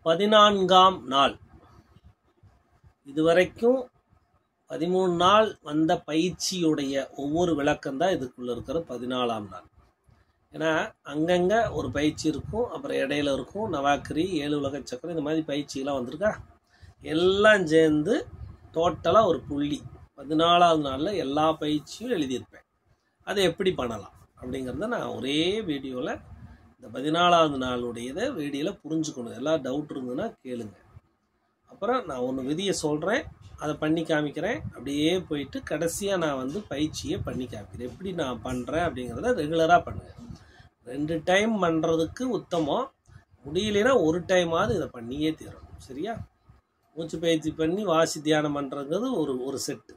14ஆம் நாள். இதுவரைக்கும் 13 நாள் வந்த பயிற்சியுடைய ஒவ்வொரு விளக்கம் தான் இதுக்குள்ள இருக்கிற 14ஆம் நாள். ஏன்னா அங்கங்கே ஒரு பயிற்சி இருக்கும், அப்புறம் இடையில இருக்கும் நவாக்கிரி, 7 உலக சக்கரம், இந்த மாதிரி பயிற்சியெல்லாம் வந்திருக்கா. எல்லாம் சேர்ந்து டோட்டலாக ஒரு புள்ளி 14ஆவது நாளில் எல்லா பயிற்சியும் எழுதியிருப்பேன். அதை எப்படி பண்ணலாம் அப்படிங்கிறத நான் ஒரே வீடியோவில் இந்த 14ஆவது நாளுடையதை வீடியோவில் புரிஞ்சுக்கணும். எல்லாம் டவுட் இருந்ததுன்னா கேளுங்க. அப்புறம் நான் ஒன்று விதியை சொல்கிறேன், அதை பண்ணி காமிக்கிறேன். அப்படியே போயிட்டு கடைசியாக நான் பயிற்சியை பண்ணி காமிக்கிறேன். எப்படி நான் பண்ணுறேன் அப்படிங்கிறத ரெகுலராக பண்ணுங்கள். 2 டைம் பண்ணுறதுக்கு உத்தமம். முடியலைன்னா ஒரு டைமாவது இதை பண்ணியே தீரணும். சரியா? மூச்சு பயிற்சி பண்ணி வாசி தியானம் பண்ணுறதுங்கிறது ஒரு செட்டு.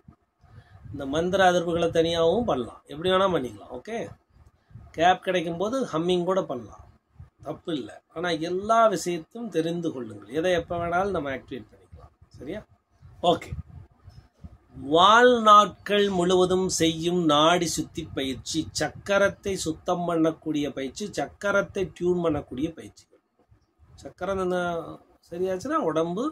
இந்த மந்திர அதிர்வுகளை தனியாகவும் பண்ணலாம், எப்படி வேணால் பண்ணிக்கலாம். ஓகே, கேப் கிடைக்கும் போது ஹம்மிங் கூட பண்ணலாம், தப்பு இல்லை. ஆனால் எல்லா விஷயத்தையும் தெரிந்து கொள்ளுங்கள். எதை எப்போ வேணாலும் நம்ம ஆக்டிவேட் பண்ணிக்கலாம். சரியா? ஓகே. வாழ்நாட்கள் முழுவதும் செய்யும் நாடி சுத்தி பயிற்சி, சக்கரத்தை சுத்தம் பண்ணக்கூடிய பயிற்சி, சக்கரத்தை டியூன் பண்ணக்கூடிய பயிற்சிகள். சக்கரம் சரியாச்சுன்னா உடம்பு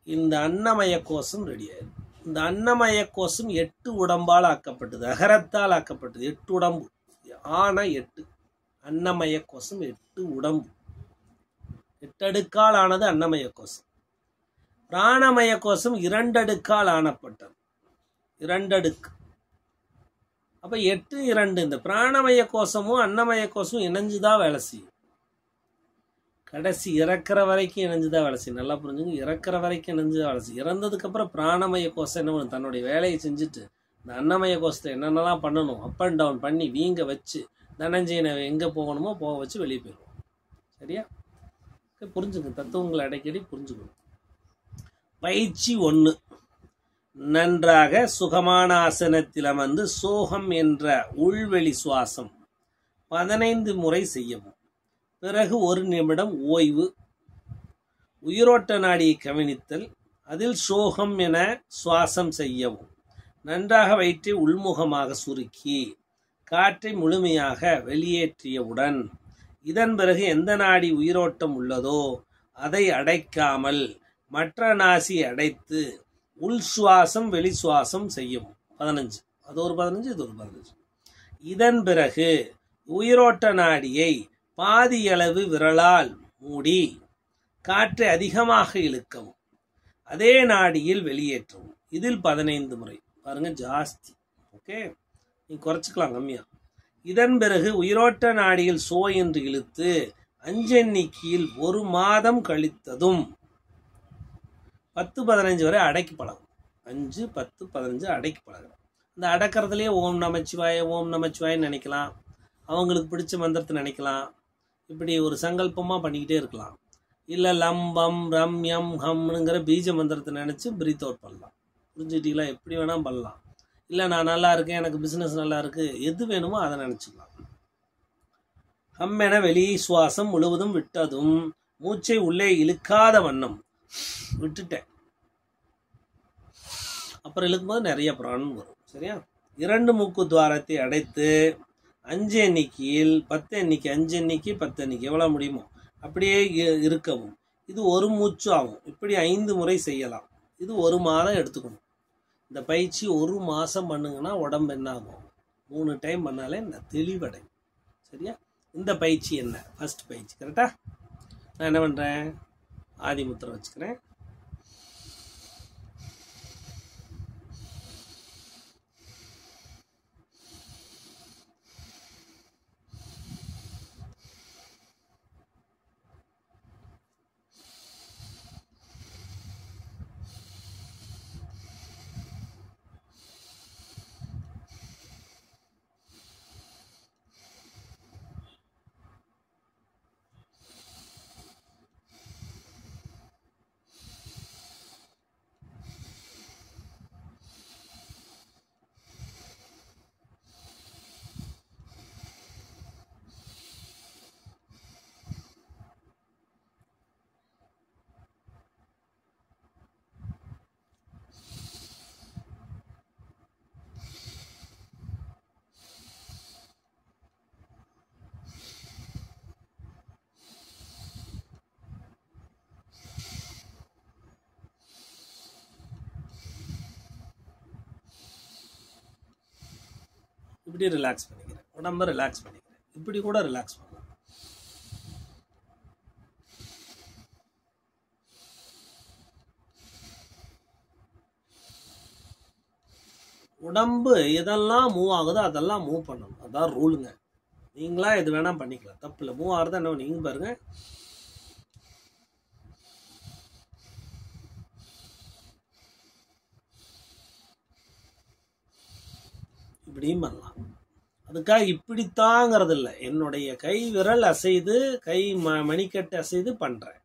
இந்த அன்னமய கோஷம் ரெடி ஆயிடும். இந்த அன்னமய கோஷம் 8 உடம்பால் ஆக்கப்பட்டது, அகரத்தால் ஆக்கப்பட்டது. 8 உடம்பு, ஆனா 8 அன்னமய கோஷம், 8 உடம்பு, 8 அடுக்கால் ஆனது அன்னமய கோஷம். பிராணமய கோஷம் 2 அடுக்கால் ஆனப்பட்டது, 2 அடுக்கு. அப்ப 8 2. இந்த பிராணமய கோஷமும் அன்னமய கோஷமும் இணைஞ்சுதான் வேலை செய்யும். கடைசி இறக்குற வரைக்கும் இணைஞ்சுதான் வேலை செய்யும். நல்லா புரிஞ்சுங்க, இறக்குற வரைக்கும் இணைஞ்சுதான் வேலை செய்யும். இறந்ததுக்கு அப்புறம் பிராணமய கோஷம் என்ன பண்ணும், தன்னுடைய வேலையை செஞ்சுட்டு இந்த அன்னமய கோஷத்தை என்னென்னலாம் பண்ணணும் அப் அண்ட் டவுன் பண்ணி வீங்க வச்சு தனஞ்சயனை எங்கே போகணுமோ போக வச்சு வெளியே போயிடுவோம். சரியா? புரிஞ்சுங்க, தத்துவங்களை அடிக்கடி புரிஞ்சுக்கணும். பயிற்சி 1. நன்றாக சுகமான ஆசனத்தில் அமர்ந்து சோகம் என்ற உள்வெளி சுவாசம் 15 முறை செய்யவும். பிறகு 1 நிமிடம் ஓய்வு. உயிரோட்ட நாடியை கவனித்தல், அதில் சோகம் என சுவாசம் செய்யவும். நன்றாக வயிற்றை உள்முகமாக சுருக்கி காற்றை முழுமையாக வெளியேற்றியவுடன் இதன் பிறகு எந்த நாடி உயிரோட்டம் உள்ளதோ அதை அடைக்காமல் மற்ற நாசி அடைத்து உள் சுவாசம் வெளி சுவாசம் செய்யும். 15. அது ஒரு 15, இது ஒரு 15. இதன் பிறகு உயிரோட்ட நாடியை பாதியளவு விரலால் மூடி காற்றை அதிகமாக இழுக்கவும், அதே நாடியில் வெளியேற்றவும். இதில் 15 முறை. பாருங்க, ஜாஸ்தி. ஓகே, நீ குறைச்சிக்கலாம் கம்மியா. இதன் பிறகு உயிரோட்ட நாடியில் சோ என்று இழுத்து 5 எண்ணிக்கையில் 1 மாதம் கழித்ததும் 10-15 வரை அடக்கி பழகும். 5, 10, 15 அடக்கி பழகலாம். இந்த அடக்கிறதுலேயே ஓம் நமச்சிவாய ஓம் நமச்சிவாயன்னு நினைக்கலாம், அவங்களுக்கு பிடிச்ச மந்திரத்தை நினைக்கலாம். இப்படி ஒரு சங்கல்பமாக பண்ணிக்கிட்டே இருக்கலாம். இல்லை லம்பம் ரம்யம் ஹம்னுங்கிற பீஜ மந்திரத்தை நினச்சி பிரீத் அவுட் பண்ணலாம். புரிஞ்சுக்கிட்டீங்களா? எப்படி வேணால் பண்ணலாம். இல்லை நான் நல்லா இருக்கேன், எனக்கு பிஸ்னஸ் நல்லா இருக்குது, எது வேணுமோ அதை நினச்சிக்கலாம். ஹம் என வெளி சுவாசம் முழுவதும் விட்டதும் மூச்சை உள்ளே இழுக்காத வண்ணம் விட்டுட்டேன். அப்புறம் இழுக்கும்போது நிறைய பிராணம் வரும். சரியா? 2 மூக்கு துவாரத்தை அடைத்து 5 எண்ணிக்கையில் 10 எண்ணிக்கை, 5 எண்ணிக்கை 10 எண்ணிக்கை எவ்வளோ முடியுமோ அப்படியே இருக்கவும். இது 1 மூச்சு ஆகும். இப்படி 5 முறை செய்யலாம். இது 1 மாதம் எடுத்துக்கணும். இந்த பயிற்சி 1 மாதம் பண்ணுங்கன்னா உடம்பு என்ன ஆகும், 3 டைம் பண்ணாலே தெளிவடையும். சரியா? இந்த பயிற்சி என்ன, ஃபர்ஸ்ட் பயிற்சி. கரெக்டா? நான் என்ன பண்ணுறேன், ஆதிமுத்திரை வச்சுக்கிறேன். இப்படி ரிலாக்ஸ் பண்ணிக்கிறேன், உடம்ப ரிலாக்ஸ் பண்ணிக்கிறேன். இப்படி கூட ரிலாக்ஸ் பண்ணலாம். உடம்பு எதெல்லாம் மூவ் ஆகுதோ அதெல்லாம் மூவ் பண்ணணும். அதான் ரூலுங்க. நீங்களா எது வேணா பண்ணிக்கலாம், தப்பு இல்லை. மூவ் ஆகுறதா என்ன நீங்க பாருங்க. இப்படியும் பண்ணலாம். அதுக்காக இப்படித்தாங்கிறது இல்லை. என்னுடைய கை விரல் அசைது, கை மணிக்கட்டு அசைது பண்றேன்.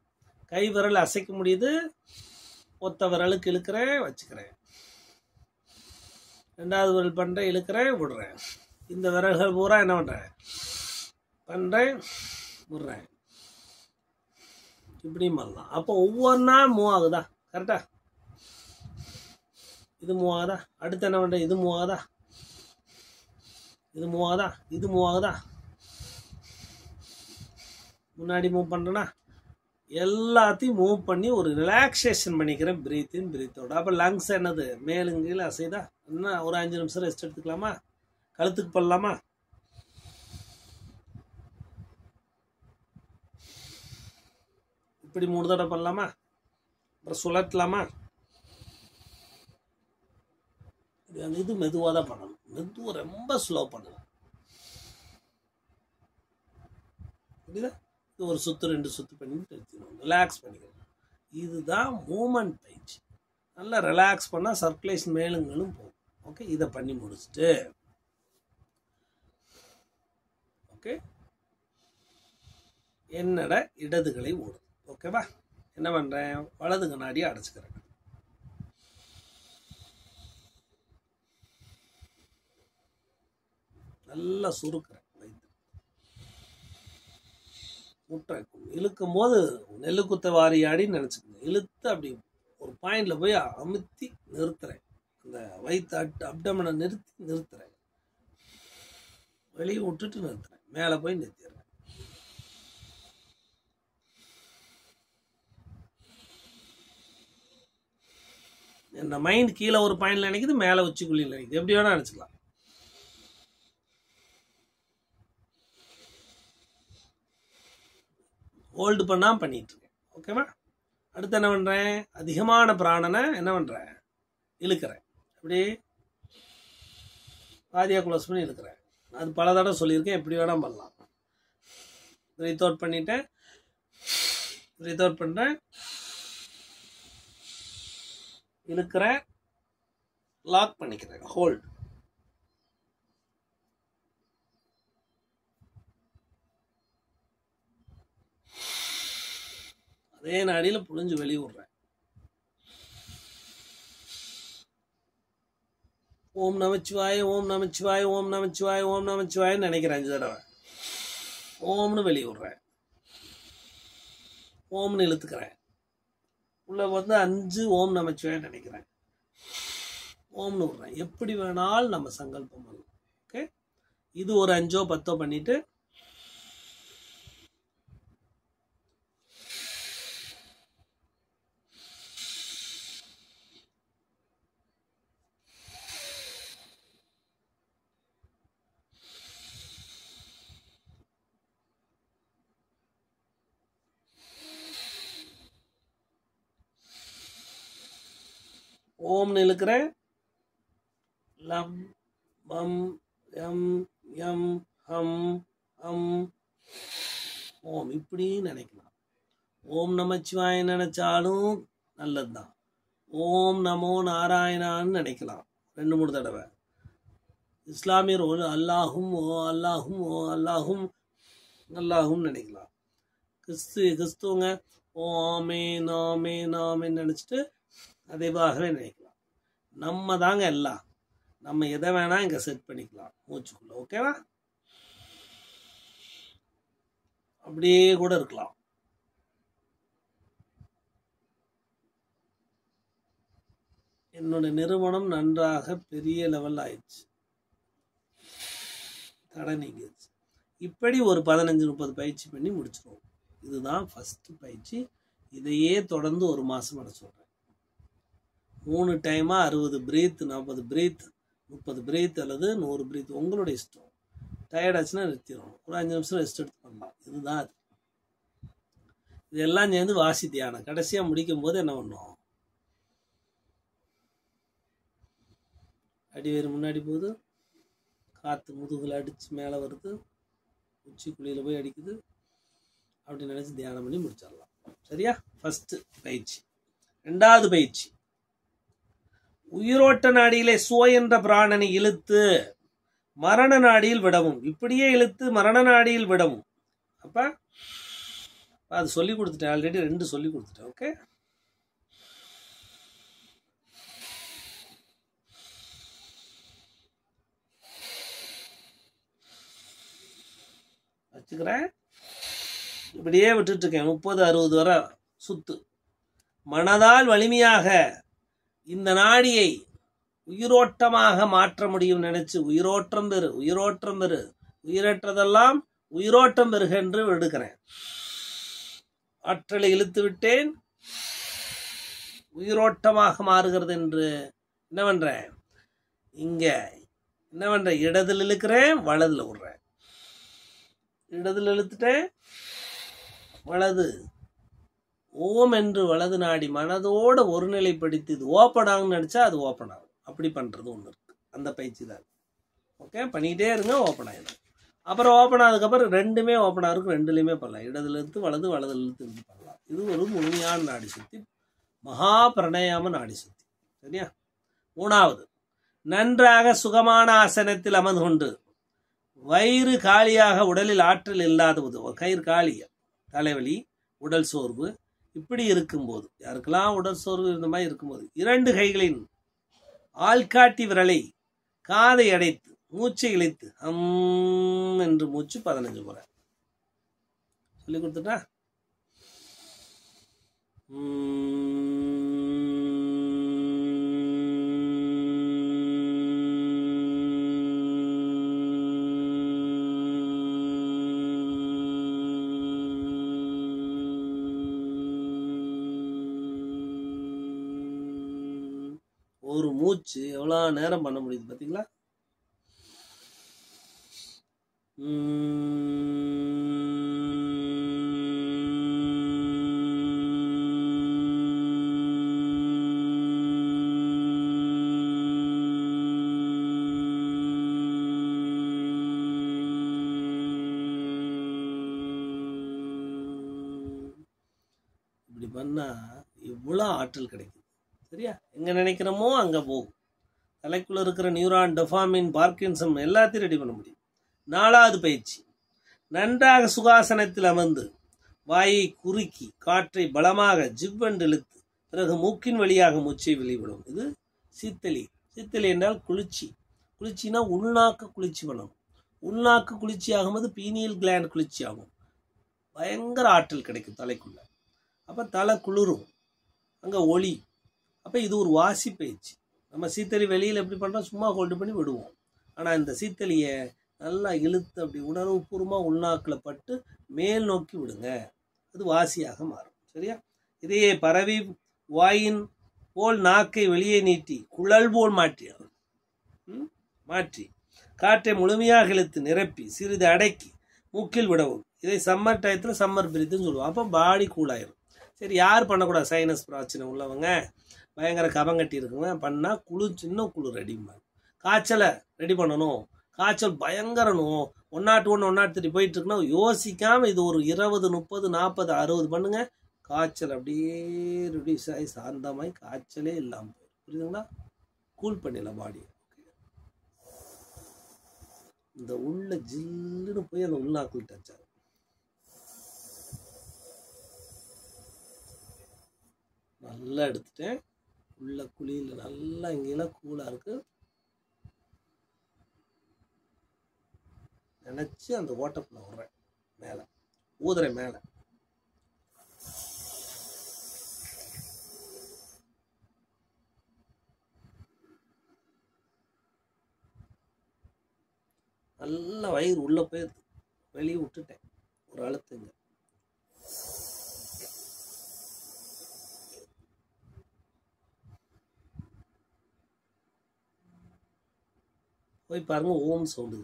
கை விரல் அசைக்க முடியுது, ஒத்த விரலுக்கு இழுக்கிறேன், வச்சுக்கிறேன். ரெண்டாவது விரல் பண்றேன், இழுக்கிறேன், விடுறேன். இந்த விரல்கள் பூரா என்ன பண்றேன், பண்றேன், விடுறேன். இப்படியும் பண்ணலாம். அப்போ ஒவ்வொன்றா மூவ் ஆகுதா? கரெக்டா? இது மூவ் ஆகுதா? அடுத்து என்ன பண்றேன், இது மூவ் ஆகுதா? இது மூவ் ஆகுதா? இது மூவ் ஆகுதா? முன்னாடி மூவ் பண்றேன்னா எல்லாத்தையும் மூவ் பண்ணி ஒரு ரிலாக்ஸேஷன் பண்ணிக்கிறேன். பிரீத் இன் பிரீத் அவுட். அப்போ லங்ஸ் என்னது, மேலுங்கீழ அசைதா? என்ன ஒரு 5 நிமிஷம் ரெஸ்ட் எடுத்துக்கலாமா? கழுத்துக்கு பண்ணலாமா? இப்படி 3 தடவை பண்ணலாமா? அப்புறம் சுழட்டலாமா? இது மெதுவாக தான் பண்ணணும். மெதுவாக ரொம்ப ஸ்லோ பண்ணணும். புரியுதா? இது ஒரு சுத்து 2 சுத்து பண்ணி நிறுத்திடணும். ரிலாக்ஸ் பண்ணிக்கணும். இதுதான் மூமெண்ட் பயிற்சி. நல்லா ரிலாக்ஸ் பண்ணால் சர்க்குலேஷன் மேலுங்களும் போகும். ஓகே, இதை பண்ணி முடிச்சுட்டு ஓகே என்னோட இடதுகளை ஓடும். ஓகேவா? என்ன பண்ணுறேன், வலது கண்ணாடியை அடைச்சிக்கிறேன். நல்லா சுருக்கிறேன். வைத்து முட்டை இழுக்கும் போது நெல்லுக்குத்த வாரியாடின்னு நினச்சிக்கணும். இழுத்து அப்படி ஒரு பாயிண்ட்ல போய் அமுத்தி நிறுத்துறேன். அந்த வயிற்று அப்டமனை நிறுத்துறேன். வெளியே விட்டுட்டு நிறுத்துறேன். மேலே போய் நிறுத்திடுறேன். இந்த மைண்ட் கீழே ஒரு பாயிண்ட்ல நினைக்குது, மேலே உச்சிக்குள்ளியில் நினைக்குது. எப்படி வேணா நினச்சிக்கலாம். ஹோல்டு பண்ணாம பண்ணிட்டு இருக்கேன். ஓகேவா? அடுத்து என்ன பண்றேன், அதிகமான பிராணனை என்ன பண்றேன், இழுக்கிறேன். அப்படி பாதியா க்ளோஸ் பண்ணி இழுக்கிறேன். அது பல தடவை சொல்லியிருக்கேன். எப்படி வேணா பண்ணலாம். பிரீத் அவுட் பண்ணிட்டேன், பிரீத் அவுட் பண்றேன், இழுக்கிறேன், லாக் பண்ணிக்கிறேன், ஹோல்டு. அதே நாடியில் புழிஞ்சு வெளியே விடுறேன். ஓம் நமச்சிவாய, ஓம் நமச்சிவாய, ஓம் நமச்சிவாய, ஓம் நமச்சிவாயன்னு நினைக்கிறேன் 5 தடவை. ஓம்னு வெளியே விடுறேன். ஓம்னு இழுத்துக்கிறேன். உள்ள வந்து 5 ஓம் நமச்சிவாயன்னு நினைக்கிறேன். ஓம்னு விடுறேன். எப்படி வேணாலும் நம்ம சங்கல்பம் பண்ணலாம். ஓகே, இது ஒரு 5ஓ 10ஓ பண்ணிட்டு ஓம்னு இழுக்கிறேன். லம் பம் எம் எம் ஹம் ஹம் ஓம் இப்படி நினைக்கலாம். ஓம் நமச்சிவாய நினைச்சாலும் நல்லதுதான். ஓம் நமோ நாராயணான்னு நினைக்கலாம் 2-3 தடவை. இஸ்லாமியர் அல்லாஹும் ஓ அல்லாஹும் ஓ அல்லாஹும் அல்லாஹும் நினைக்கலாம். கிறிஸ்துவங்க ஓ ஆமே நாமே நாமேன்னு நினைச்சிட்டு அதேவாகவே நினைக்கலாம். நம்ம தாங்க எல்லாம். நம்ம எதை வேணா இங்க செட் பண்ணிக்கலாம் மூச்சுக்குள்ள. ஓகேவா? அப்படியே கூட இருக்கலாம். என்னோட நிறுவனம் நன்றாக பெரிய லெவல் ஆயிடுச்சு, தடை நீங்கிடுச்சு. இப்படி ஒரு 15-30 பயிற்சி பண்ணி முடிச்சிருவோம். இதுதான் ஃபர்ஸ்ட் பயிற்சி. இதையே தொடர்ந்து 1 மாசம் பண்ண சொல்றேன். 3 டைமா 60 பிரீத், 40 பிரீத், 30 பிரீத் அல்லது 100 பிரீத் உங்களுடைய இஷ்டம். டயர்ட் ஆச்சுன்னா நிறுத்திடணும். ஒரு 5 நிமிஷம் ரெஸ்ட் எடுத்து பண்ணலாம். இதுதான் அது. இதெல்லாம் சேர்ந்து வாசி தியானம். கடைசியாக முடிக்கும் போது என்ன பண்ணுவோம்? அடிவேறு முன்னாடி போகுது, காற்று முதுகில் அடித்து மேலே வருது, உச்சி குழியில் போய் அடிக்குது, அப்படின்னு நினச்சி தியானம் பண்ணி முடிச்சிடலாம். சரியா? ஃபஸ்ட்டு பயிற்சி. 2வது பயிற்சி, உயிரோட்ட நாடியிலே சோ என்ற பிராணனை இழுத்து மரண நாடியில் விடவும். இப்படியே இழுத்து மரண நாடியில் விடவும். அப்ப அது சொல்லி கொடுத்துட்டேன், ஆல்ரெடி 2 சொல்லி கொடுத்துட்டேன். ஓகே, வச்சுக்கிறேன். இப்படியே விட்டுட்டு இருக்கேன். 30-60 வரை சுத்து. மனதால் வலிமையாக இந்த நாடியை உயிரோட்டமாக மாற்ற முடியும் நினைச்சு உயிரோட்டம் பெறு, உயிரோட்டம் பெறு, உயிரற்றதெல்லாம் உயிரோட்டம் பெறுக என்று எடுக்கிறேன். ஆற்றலை இழுத்து விட்டேன், உயிரோட்டமாக மாறுகிறது என்று என்ன பண்றேன்? இங்க என்ன பண்றேன்? இடதுல இழுக்கிறேன், வலதுல விடுறேன். இடதுல இழுத்துட்டேன், வலது ஓம் என்று வலது நாடி மனதோட ஒருநிலைப்படுத்தி இது ஓப்பன் ஆகும்னு நினைச்சா அது ஓப்பன் ஆகும். அப்படி பண்றது ஒன்று இருக்கு. அந்த பயிற்சி தான். ஓகே, பண்ணிக்கிட்டே இருங்க, ஓப்பன் ஆகிடும். அப்புறம் ஓப்பன் ஆனதுக்கப்புறம் 2மே ஓப்பன் ஆகிருக்கும். 2லையுமே பண்ணலாம். இடதுல இழுத்து வலது, வலதுல இழுத்து இருந்து பண்ணலாம். இது ஒரு முழுமையான நாடி சுத்தி, மகா பிரணயாம நாடி சுத்தி. சரியா? 3வது, நன்றாக சுகமான ஆசனத்தில் அமர்ந்து கொண்டு வயிறு காலியாக, உடலில் ஆற்றல் இல்லாதது, கயிறு காலி, தலைவலி, உடல் சோர்வு இப்படி இருக்கும்போது, யாருக்கெல்லாம் உடல் சோர்வு இந்த மாதிரி இருக்கும்போது 2 கைகளின் ஆள்காட்டி விரலை காதை அடைத்து மூச்சை இழைத்து என்று மூச்சு 15 முறை சொல்லி கொடுத்துட்டா. ஒரு மூச்சு எவ்வளவு நேரம் பண்ண முடியுது பாத்தீங்களா? இப்படி பண்ணா இவ்வளவு ஆற்றல் கிடைக்கும். சரியா? எங்க நினைக்கிறோமோ அங்க போகும். தலைக்குள்ள இருக்கிற நியூரான், டொபாமின், பார்க்கின்சன் எல்லாத்தையும் ரெடி பண்ண முடியும். 4வது பயிற்சி, நன்றாக சுகாசனத்தில் அமர்ந்து வாயை குறுக்கி காற்றை பலமாக ஜிவ்வென்று இழுத்து பிறகு மூக்கின் வழியாக மூச்சை வெளிவிடும். இது சீத்தலி. சீத்தலி என்றால் குளிர்ச்சி. குளிர்ச்சினா உள்நாக்கு குளிர்ச்சி பண்ணணும். உள்நாக்கு குளிர்ச்சி ஆகும்போது பீனியல் கிளாண்ட் குளிர்ச்சி ஆகும். பயங்கர ஆற்றல் கிடைக்கும் தலைக்குள்ள. அப்ப தலை குளிரும், அங்க ஒளி. அப்ப இது ஒரு வாசி பயிற்சி. நம்ம சீத்தலி வெளியில் எப்படி பண்றோம்? சும்மா ஹோல்டு பண்ணி விடுவோம். ஆனா இந்த சீத்தலியை நல்லா இழுத்து அப்படி உணர்வு பூர்வமாக உள்நாக்கில் பட்டு மேல் நோக்கி விடுங்க. அது வாசியாக மாறும். சரியா? இதையே பரவி வாயின் போல் நாக்கை வெளியே நீட்டி குழல் போல் மாற்றி காற்றை முழுமையாக இழுத்து நிரப்பி சிறிது அடக்கி மூக்கில் விடவும். இதை சம்மர் டயத்தில் சம்மர் பிரீத்துன்னு சொல்லுவோம். அப்போ பாடி கூலாயிரும். சரி, யார் பண்ணக்கூடாது? சைனஸ் பிரச்சனை உள்ளவங்க, பயங்கர கபங்கட்டி இருக்குங்க, பண்ணால் இன்னும் குளிர் ரெடிமா. காய்ச்சலை ரெடி பண்ணணும். காய்ச்சல் பயங்கரணும், 101 103 போயிட்டு இருக்குன்னா யோசிக்காம இது ஒரு 20 30 40 60 பண்ணுங்க. காய்ச்சல் அப்படியே ரிடியூஸ் ஆகி சாந்தமாய் காய்ச்சலே இல்லாமல் போயிடும். புரியுதுங்களா? கூல் பண்ணிடலாம் பாடி. இந்த உள்ள ஜில்லுன்னு போய் அந்த உள்நாக்குள் டச் ஆகும். நல்லா எடுத்துட்டேன். உள்ள குழியில் நல்லா இங்கெல்லாம் கூலா இருக்கு. நினைச்சு அந்த ஓட்டப்புல விடுறேன், மேல ஊதுறேன். மேல நல்ல வயிறு உள்ள போயிருது, வெளியே விட்டுட்டேன். ஒரு அழுத்துங்க. போய் பாருங்க ஓம் சவுண்டு.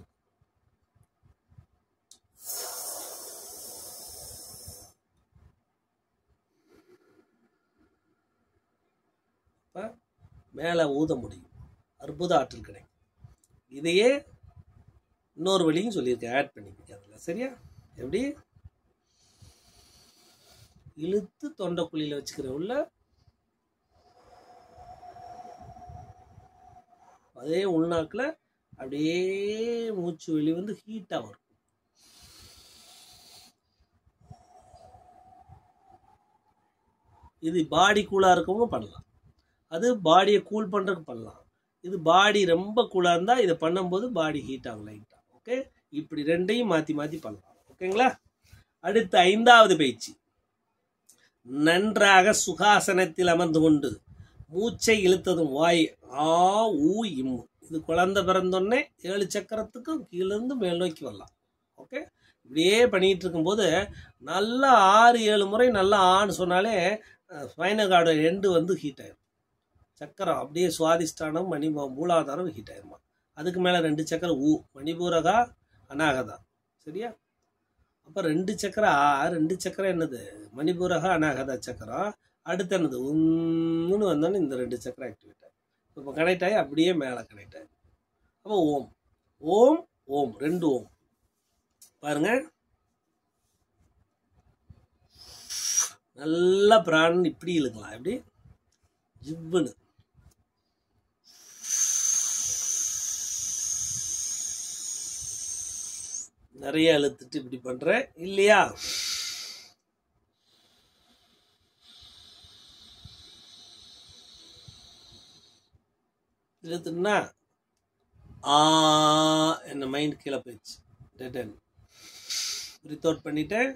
மேலே ஊத முடியும், அற்புத ஆற்றல் கிடைக்கும். இதையே இன்னொரு வழியும் சொல்லியிருக்கேன், ஆட் பண்ணிக்க அதில். சரியா? எப்படி இழுத்து தொண்டைக்குழியில் வச்சுக்கிற உள்ள அதே உள்நாக்கில் அப்படியே மூச்சு வெளி வந்து ஹீட்டாக வரும். இது பாடி கூலாக இருக்கவங்க பண்ணலாம், அது பாடியை கூல் பண்ணுறதுக்கு பண்ணலாம். இது பாடி ரொம்ப கூலாக இருந்தால் இதை பண்ணும்போது பாடி ஹீட் ஆகும் லைட்டாக. ஓகே, இப்படி ரெண்டையும் மாற்றி மாற்றி பண்ணலாம். ஓகேங்களா? அடுத்து 5வது பயிற்சி. நன்றாக சுகாசனத்தில் அமர்ந்து கொண்டு மூச்சை இழுத்ததும் வாய் ஆ ஊ இம்மு. இது குழந்தை பிறந்தோடனே 7 சக்கரத்துக்கும் கீழேருந்து மேல் நோக்கி வரலாம். ஓகே, இப்படியே பண்ணிகிட்டு இருக்கும்போது நல்லா 6-7 முறை நல்லா ஆன்னு சொன்னாலே ஸ்பைனல் கார்டு எண்டு வந்து ஹீட் ஆயிடும். சக்கரம் அப்படியே சுவாதிஷ்டானம் மூலாதாரம் ஹீட் ஆயிருமா. அதுக்கு மேலே 2 சக்கரம் ஊ, மணிபூரகா அநாகதா. சரியா? அப்போ 2 சக்கரம் 2 சக்கரம் என்னது? மணிபூரகா அநாகதா சக்கரம். அடுத்து என்னது? உன்னு வந்தோன்னு இந்த 2 சக்கரம் ஆக்டிவேட் ஆகும். இப்போ கனெக்ட் ஆகி அப்படியே மேலே கனெக்ட் ஆகும். அப்போ ஓம் ஓம் ஓம் 2 ஓம். பாருங்க, நல்லா பிராணன் இப்படி இழுக்கலாம், எப்படி ஜிவ்வுன்னு. நிறைய இழுத்துட்டு இப்படி பண்றேன் இல்லையா? இழுத்துனா என்ன மைண்ட் கீழே போயிடுச்சு. Dead end. பிரீத் அவுட் பண்ணிட்டேன்.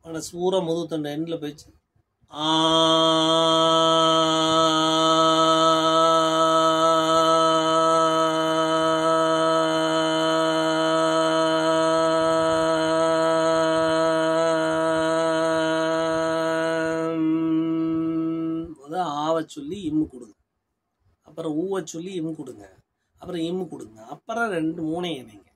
ஆனால் சூற முதுத்தொண்டை எண்டில் போயிடுச்சு. ஆவை சொல்லி இம்மு கொடுங்க, அப்புறம் ஊவை சொல்லி இம்மு கொடுங்க, அப்புறம் இம்மு கொடுங்க, அப்புறம் 2-3 இணைங்க.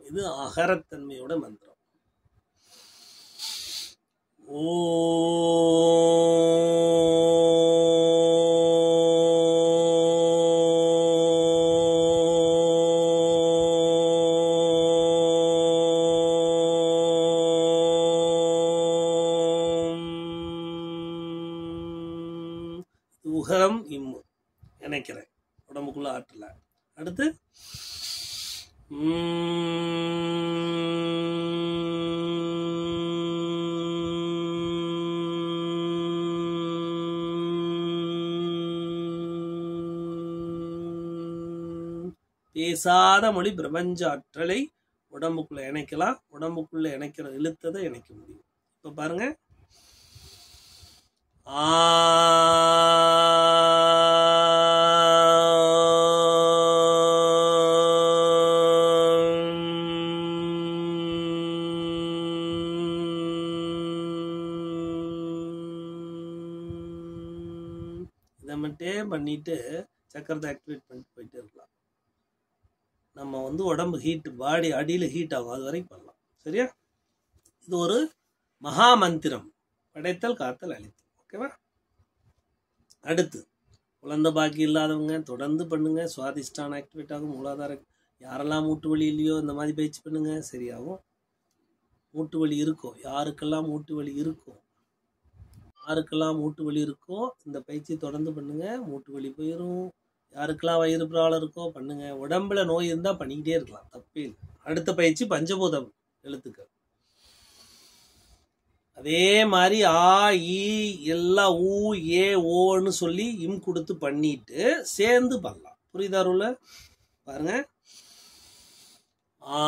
இது அகரத்தன்மையோட மந்திரம். உகரம் இம்மு இணைக்கிறேன் உடம்புக்குள்ள ஆற்றல. அடுத்து பேசாத மொழி பிரபஞ்ச ஆற்றலை உடம்புக்குள்ள இணைக்கலாம். உடம்புக்குள்ள இணைக்கிற இழுத்ததை இணைக்க முடியும். இப்ப பாருங்க, இதை மட்டும் பண்ணிட்டு சக்கரத்தை ஆக்டிவேட் பண்ணிட்டு போயிட்டே இருக்கலாம். நம்ம வந்து உடம்பு ஹீட், பாடி அடியில் ஹீட் ஆகும், அது வரைக்கும் பண்ணலாம். சரியா? இது ஒரு மகா மந்திரம், படைத்தல் காத்தல் அழித்தல். ஓகேவா? அடுத்து குழந்தை பாக்கி இல்லாதவங்க தொடர்ந்து பண்ணுங்க, சுவாதிஷ்டான ஆக்டிவேட் ஆகும். மூலாதாரம் யாரெல்லாம் மூட்டு வலி இல்லையோ இந்த மாதிரி பயிற்சி பண்ணுங்க, சரியாகும். மூட்டு வலி இருக்கும், யாருக்கெல்லாம் மூட்டு வலி இருக்கோ இந்த பயிற்சி தொடர்ந்து பண்ணுங்க, மூட்டு வலி போயிடும். யாருக்கெல்லாம் வயிறு ப்ராப்ளம் இருக்கோ பண்ணுங்க. உடம்புல நோய் இருந்தால் பண்ணிக்கிட்டே இருக்கலாம், தப்பே இல்லை. அடுத்த பயிற்சி பஞ்சபூதம் எழுத்துக்கள். அதே மாதிரி ஆ ஈ எல்லாம் ஊ ஏ ஓன்னு சொல்லி இம் கொடுத்து பண்ணிட்டு சேர்ந்து பண்ணலாம். புரியுதா ரூல? பாருங்க, ஆ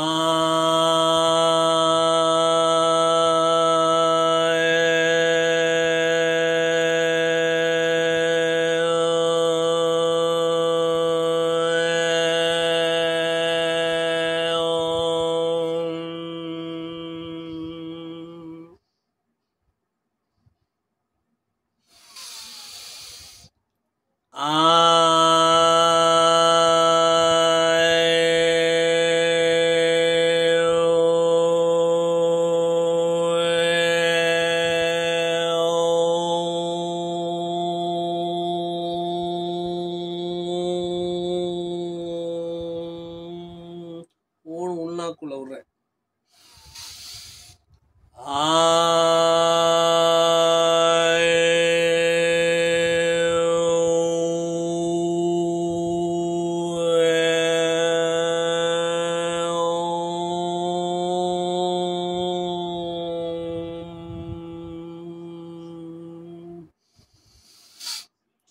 நாக்குள்ள விடுறேன்.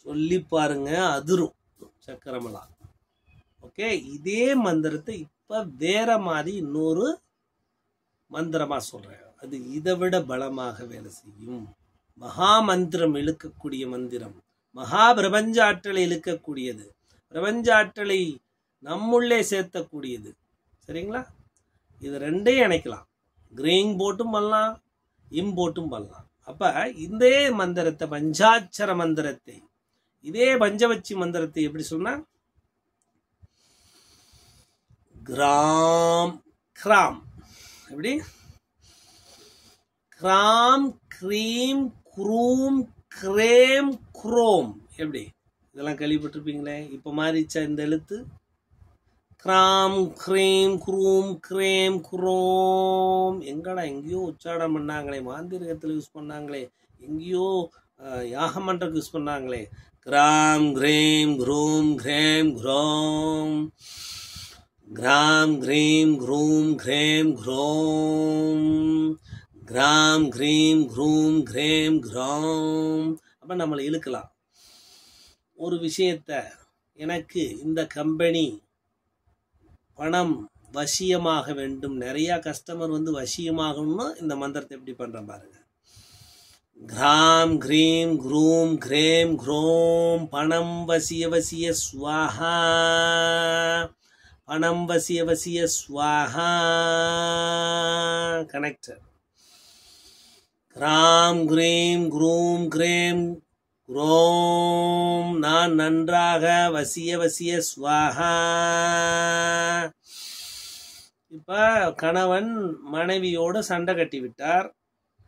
சொல்லி பாருங்க, அதிரும் சக்கரமெல்லாம். ஓகே, இதே மந்திரத்தை இப்ப வேற மாதிரி இன்னொரு மந்திரமா சொல்றேன். அது இதை விட பலமாக வேலை செய்யும். மகா மந்திரம் இழுக்கக்கூடிய மந்திரம், மகா பிரபஞ்ச ஆற்றலை இழுக்கக்கூடியது, பிரபஞ்ச ஆற்றலை நம்முள்ளே சேர்த்தக்கூடியது. சரிங்களா? இது ரெண்டையும் இணைக்கலாம். கிரீங் போட்டும் பண்ணலாம், போட்டும் பண்ணலாம். அப்ப இதே மந்திரத்தை, பஞ்சாட்சர மந்திரத்தை, இதே பஞ்சவச்சி மந்திரத்தை எப்படி சொன்னா, கிராம் கிராம், எப்படி கிராம் க்ரீம் குரூம் கிரேம் குரோம், எப்படி இதெல்லாம் கேள்விப்பட்டிருப்பீங்களே. இப்ப மாறிச்சா இந்த எழுத்து? கிராம் கிரீம் குரூம் கிரேம் குரோம். எங்கடா எங்கேயோ உச்சாரணம் பண்ணாங்களே, மாந்திரிகத்தில் யூஸ் பண்ணாங்களே, எங்கேயோ யாகமன்றக்கு யூஸ் பண்ணாங்களே. கிராம் கிரீம் குரூம் கிரேம் குரோம், கிராம் கிரீம் குரூம் கிரேம் குரோம், கிராம் கிரீம் குரூம் கிரேம் குரோம். அப்ப நம்மளை இழுக்கலாம். ஒரு விஷயத்த, எனக்கு இந்த கம்பெனி பணம் வசியமாக வேண்டும், நிறைய கஸ்டமர் வந்து வசியமாகணும்னு இந்த மந்திரத்தை எப்படி பண்றேன் பாருங்க. கிராம் கிரீம் குரூம் கிரேம் குரோம், பணம் வசிய வசிய ஸ்வாஹா, பணம் வசிய வசிய ஸ்வாஹா. கனெக்டர். கிராம் கிரீம் குரூம் கிரேம் குரோம், நான் நன்றாக வசிய வசிய ஸ்வாஹா. இப்ப கணவன் மனைவியோட சண்டை கட்டி விட்டார்.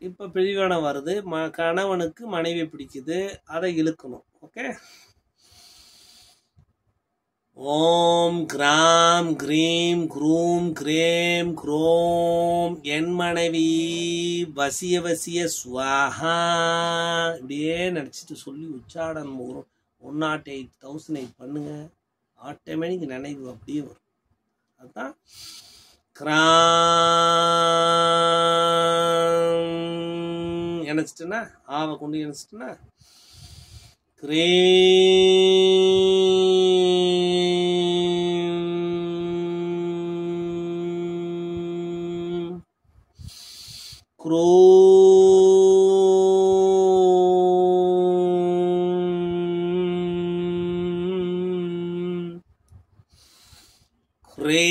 இப்ப பிரிவினை வருது. கணவனுக்கு மனைவி பிடிக்குது, அதை இழுக்கணும். ஓகே, ஓம் கிராம் கிரீம் குரூம் கிரேம் குரோம், என் மனைவி வசிய வசிய ஸ்வாஹா. இப்படியே நினைச்சிட்டு சொல்லி உச்சாரணம் 108,008 பண்ணுங்க. ஆட்டோமேட்டிக் நினைவு அப்படியே வரும். அதுதான் கிராம் நினைச்சிட்டுனா, ஆவை கொண்டு நினைச்சிட்டுனா, கிரீம் குரோம் கிரே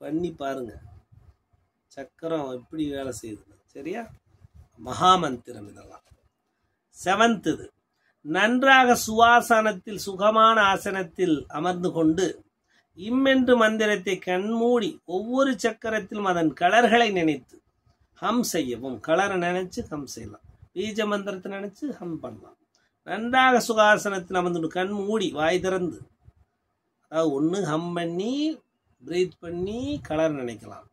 பண்ணி பாருங்க, சக்கரம் எப்படி வேலை செய்யுது. சரியா? மகாமந்திரம் இதெல்லாம். 7th, நன்றாக சுவாசனத்தில் சுகமான ஆசனத்தில் அமர்ந்து கொண்டு இம்மென்று மந்திரத்தை கண்மூடி ஒவ்வொரு சக்கரத்திலும் அதன் கலர்களை நினைத்து ஹம் செய்யவும். கலரை நினைச்சு ஹம் செய்யலாம், பீஜ மந்திரத்தை நினைச்சு ஹம் பண்ணலாம். நன்றாக சுகாசனத்தில் அமர்ந்து கண் மூடி வாய் திறந்து, அதாவது ஒன்று ஹம் பண்ணி பிரீத் பண்ணி கலர் நினைக்கலாம்.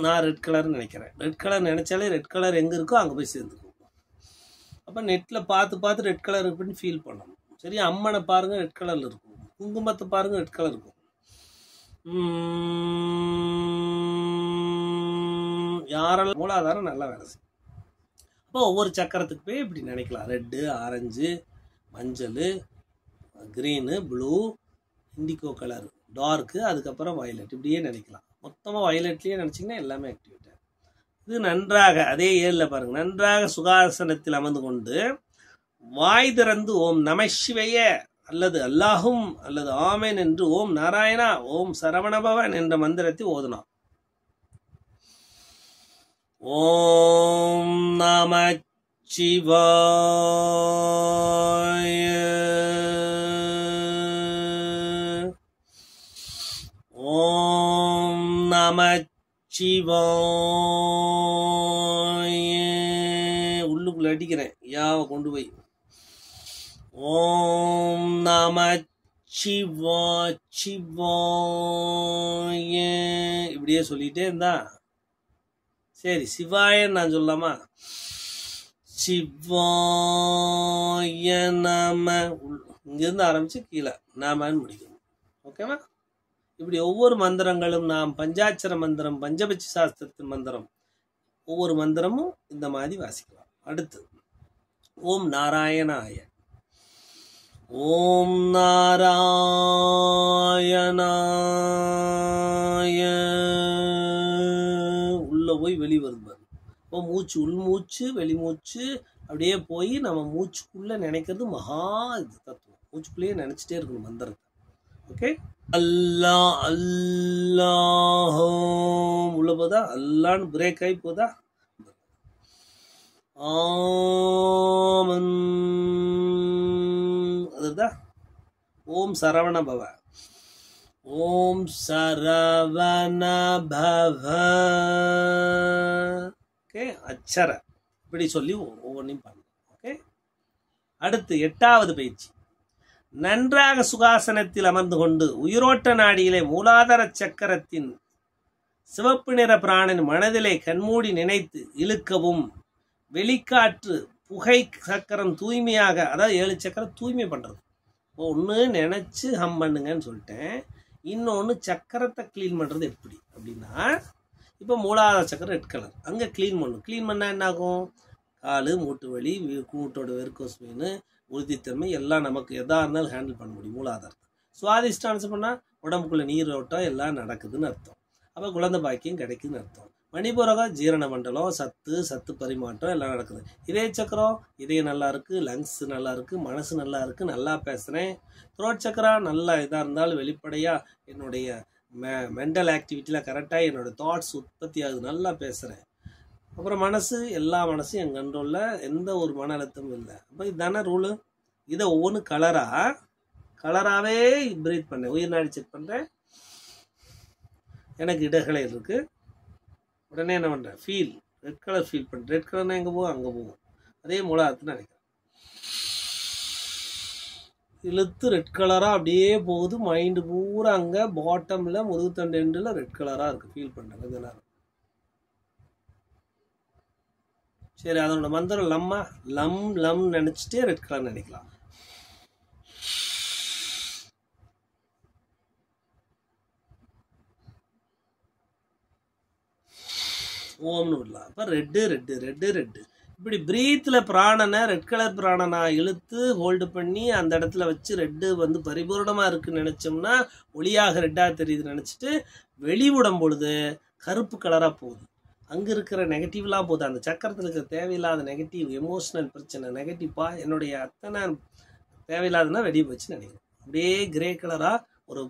நான் ரெட் கலர்னு நினைக்கிறேன். ரெட் கலர் நினைச்சாலே ரெட் கலர் எங்கே இருக்கோ அங்கே போய் சேர்ந்துக்கும். அப்போ நெட்டில் பார்த்து ரெட் கலர் இருக்குன்னு ஃபீல் பண்ணணும். சரி, அம்மனை பாருங்க ரெட் கலரில் இருக்கும், குங்குமத்தை பாருங்க ரெட் கலர் இருக்கும். யாரெல்லாம் மூலாதாரம் நல்லா வேலை செய்யும். அப்போ ஒவ்வொரு சக்கரத்துக்கு போய் இப்படி நினைக்கலாம். ரெட்டு, ஆரஞ்சு, மஞ்சள், green, blue, indigo colour, dark, அதுக்கப்புறம் வயலட், இப்படியே நினைக்கலாம். மொத்தமாக வயலட்லேயே நினச்சிங்கன்னா எல்லாமே ஆக்டிவேட். இது நன்றாக அதே 7ல் பாருங்க. நன்றாக சுகாசனத்தில் அமர்ந்து கொண்டு வாய் திறந்து ஓம் நம சிவைய அல்லது அல்லாஹும் அல்லது ஆமேன் என்று ஓம் நாராயணா ஓம் சரவணபவன் என்ற மந்திரத்தை ஓதுனான். ஓம் நம சிவாய உள்ளுக்குள்ள அடிக்கிறேன் யாவை கொண்டு போய். ஓம் நமச்சிவாய இப்படியே சொல்லிட்டே இருந்தா சரி. சிவாயன்னு நான் சொல்லலாமா? சிவாய நம. இங்கிருந்து ஆரம்பிச்சு கீழே நாமன்னு முடிக்கணும். ஓகேவா? இப்படி ஒவ்வொரு மந்திரங்களும் நாம் பஞ்சாட்சர மந்திரம், பஞ்சபட்சி சாஸ்திரத்தின் மந்திரம், ஒவ்வொரு மந்திரமும் இந்த மாதிரி வாசிக்கலாம். அடுத்து ஓம் நாராயணாய. ஓம் நாராயணாய. உள்ள போய் வெளி வருது. இப்போ மூச்சு, உள்மூச்சு வெளிமூச்சு அப்படியே போய் நம்ம மூச்சுக்குள்ள நினைக்கிறது மகா இது தத்துவம். மூச்சுக்குள்ளேயே நினைச்சிட்டே இருக்கணும் மந்திரத்தை. ஓகே. அல்லா அல்லாஹ் உள்ள போதா? அல்லான்னு பிரேக் ஆகி போதா? ஆமன் அதுதான். ஓம் சரவண பவ. ஓம் சரவண பவ. ஓகே. அச்சர இப்படி சொல்லி ஒவ்வொன்றையும் பண்ணணும். ஓகே. அடுத்து 8வது பயிற்சி. நன்றாக சுகாசனத்தில் அமர்ந்து கொண்டு உயிரோட்ட நாடியிலே மூலாதார சக்கரத்தின் சிவப்பு நிற பிராணன் மனதிலே கண்மூடி நினைத்து இழுக்கவும், வெளிக்காற்று புகை சக்கரம் தூய்மையாக, அதாவது 7 சக்கரம் தூய்மை பண்றது. ஒன்று நினைச்சு ஹம் பண்ணுங்கன்னு சொல்லிட்டேன். இன்னொன்று சக்கரத்தை கிளீன் பண்றது எப்படி அப்படின்னா, இப்போ மூலாதார சக்கரம் ரெட் கலர், அங்கே கிளீன் பண்ணும். கிளீன் பண்ணால் என்ன ஆகும்? காலு, மூட்டு வலி, மூட்டோட வெர்கோஸ் வெயின், உறுதித்தன்மை எல்லாம் நமக்கு எதா இருந்தாலும் ஹேண்டில் பண்ண முடியும் மூலாதாரத்தை. சுவாதிஷ்டானம் பண்ணால் உடம்புக்குள்ள நீரோட்டம் எல்லாம் நடக்குதுன்னு அர்த்தம். அப்போ குழந்தை பாக்கியம் கிடைக்குதுன்னு அர்த்தம். மணிபூரகம் ஜீரண மண்டலம், சத்து பரிமாற்றம் எல்லாம் நடக்குது. இதய சக்கரம் இதயம் நல்லா இருக்கு, லங்ஸ் நல்லா இருக்கு, மனசு நல்லா இருக்கு, நல்லா பேசுறேன். த்ரோட் சக்கரம் நல்லா இதாக இருந்தாலும் வெளிப்படையா என்னுடைய மென்டல் ஆக்டிவிட்டியில் கரெக்டாக என்னோட தாட்ஸ் உற்பத்தி ஆகுது, நல்லா பேசுகிறேன். அப்புறம் மனசு, எல்லா மனசும் என் கண்ட்ரோலில், எந்த ஒரு மன அழுத்தமும் இல்லை. அப்போ இதுதானே ரூலு. இதை ஒவ்வொன்று கலராகவே பிரீத் பண்ணேன். உயிர் நாடி செக் பண்ணுறேன். எனக்கு இடகளை இருக்குது. உடனே என்ன பண்ணுறேன்? ஃபீல், ரெட் கலர் ஃபீல் பண்ணுறேன். ரெட் கலர்னா எங்கே போகும்? அங்கே போகும். அதே மூலாதாரத்துன்னு நினைக்கிறேன். இழுத்து ரெட் கலராக அப்படியே போகுது. மைண்டு பூரா அங்கே பாட்டமில் முதுகுத்தண்டு எண்டில் ரெட் கலராக இருக்குது. ஃபீல் பண்ணுறேன் கொஞ்ச நேரம். சரி, அதனோட மந்திரம் லம்மா. லம் நினச்சிட்டே ரெட் கலர் நினைக்கலாம். ஓம்னு விடலாம். அப்போ ரெட்டு இப்படி பிரீத்தில் பிராணனை, ரெட் கலர் பிராணனா இழுத்து ஹோல்டு பண்ணி அந்த இடத்துல வச்சு ரெட்டு வந்து பரிபூர்ணமாக இருக்குன்னு நினச்சோம்னா ஒளியாக ரெட்டாக தெரியுது நினச்சிட்டு வெளிவிடும் பொழுது கருப்பு கலராக போகுது. அங்கே இருக்கிற நெகட்டிவ்லாம் போகுது. அந்த சக்கரத்தில் இருக்கிற தேவையில்லாத நெகட்டிவ், எமோஷ்னல் பிரச்சனை, நெகட்டிவா என்னுடைய அத்தனை தேவையில்லாதுன்னா வெளியே வச்சு நினைக்கிறேன். அப்படியே கிரே கலராக ஒரு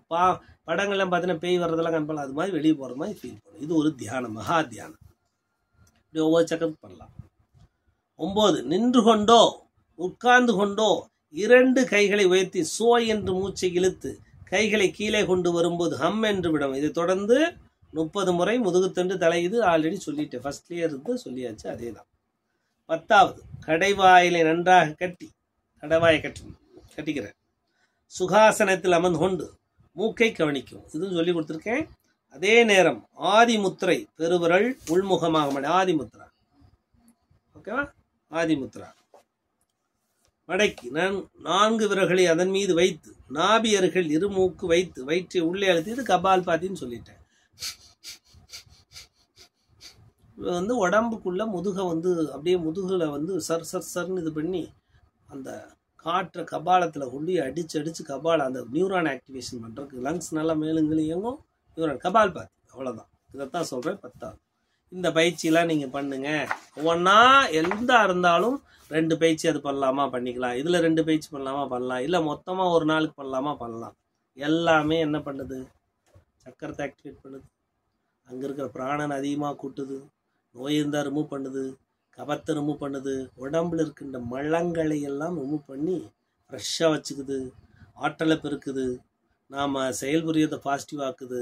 படங்கள்லாம் பார்த்தீங்கன்னா பேய் வர்றதெல்லாம் கம்பல் அது மாதிரி வெளியே போகிற மாதிரி ஃபீல் பண்ணும். இது ஒரு தியானம், மகா தியானம். இப்படி ஒவ்வொரு சக்கரத்துக்கு பண்ணலாம். 9. நின்று கொண்டோ உட்கார்ந்து கொண்டோ 2 கைகளை உயர்த்தி சோ என்று மூச்சை இழுத்து கைகளை கீழே கொண்டு வரும்போது ஹம் என்று விடும். இதை தொடர்ந்து 30 முறை முதுகுத்தண்டு தலையுது. ஆல்ரெடி சொல்லிட்டேன், ஃபர்ஸ்ட்லேயே இருந்து சொல்லியாச்சு. அதே தான். 10வது கடைவாயிலை நன்றாக கடைவாயை கட்டிக்கிறேன். சுகாசனத்தில் அமர்ந்து கொண்டு மூக்கை கவனிக்கும். இதுவும் சொல்லி கொடுத்துருக்கேன். அதே நேரம் ஆதிமுத்திரை, பெருவிரல் உள்முகமாக ஆதிமுத்ரா. ஓகேவா? ஆதிமுத்ரா மடக்கி 4 விரல்களை அதன் மீது வைத்து நாபி அருகில் இருமூக்கு வைத்து வயிற்றை உள்ளே அழுத்தி, இது கபால் பாத்தின்னு சொல்லிட்டேன். வந்து உடம்புக்குள்ள முதுகை வந்து அப்படியே முதுகுல வந்து சர்ன்னு இது பண்ணி அந்த காற்றை கபாலத்தில் கொண்டு அடிச்சு கபால அந்த நியூரான் ஆக்டிவேஷன் பண்ணுறதுக்கு லங்ஸ் நல்லா மேலுங்களும் இயங்கும். நியூரான் கபால் பாத்தி. அவ்வளோதான். இதைத்தான் சொல்கிறேன். 10வது. இந்த பயிற்சியெல்லாம் நீங்கள் பண்ணுங்க. ஒவ்வொன்றா எந்த இருந்தாலும் 2 பயிற்சி அது பண்ணலாமா பண்ணிக்கலாம். இதில் 2 பயிற்சி பண்ணலாம். இல்லை மொத்தமாக ஒரு நாளுக்கு பண்ணலாம். எல்லாமே என்ன பண்ணுது? சக்கரத்தை ஆக்டிவேட் பண்ணுது. அங்கே இருக்கிற பிராணன் அதிகமாக கூட்டுது. நோய் இருந்தால் ரிமூவ் பண்ணுது. கபத்தை ரிமூவ் பண்ணுது. உடம்புல இருக்கின்ற மலங்களை எல்லாம் ரிமூவ் பண்ணி ஃப்ரெஷ்ஷாக வச்சுக்குது. ஆற்றலை பெருக்குது. நாம் செயல்புரியதை பாசிட்டிவ் ஆக்குது.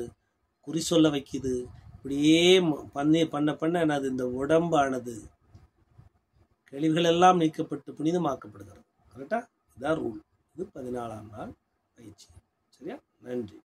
குறி சொல்ல வைக்குது. இப்படியே பண்ண பண்ண என்னது இந்த உடம்பானது கழிவுகள் எல்லாம் நீக்கப்பட்டு புனிதமாக்கப்படுகிறது. கரெக்டா? இதான் ரூல். இது 14ஆம் நாள் பயிற்சி. சரியா? நன்றி.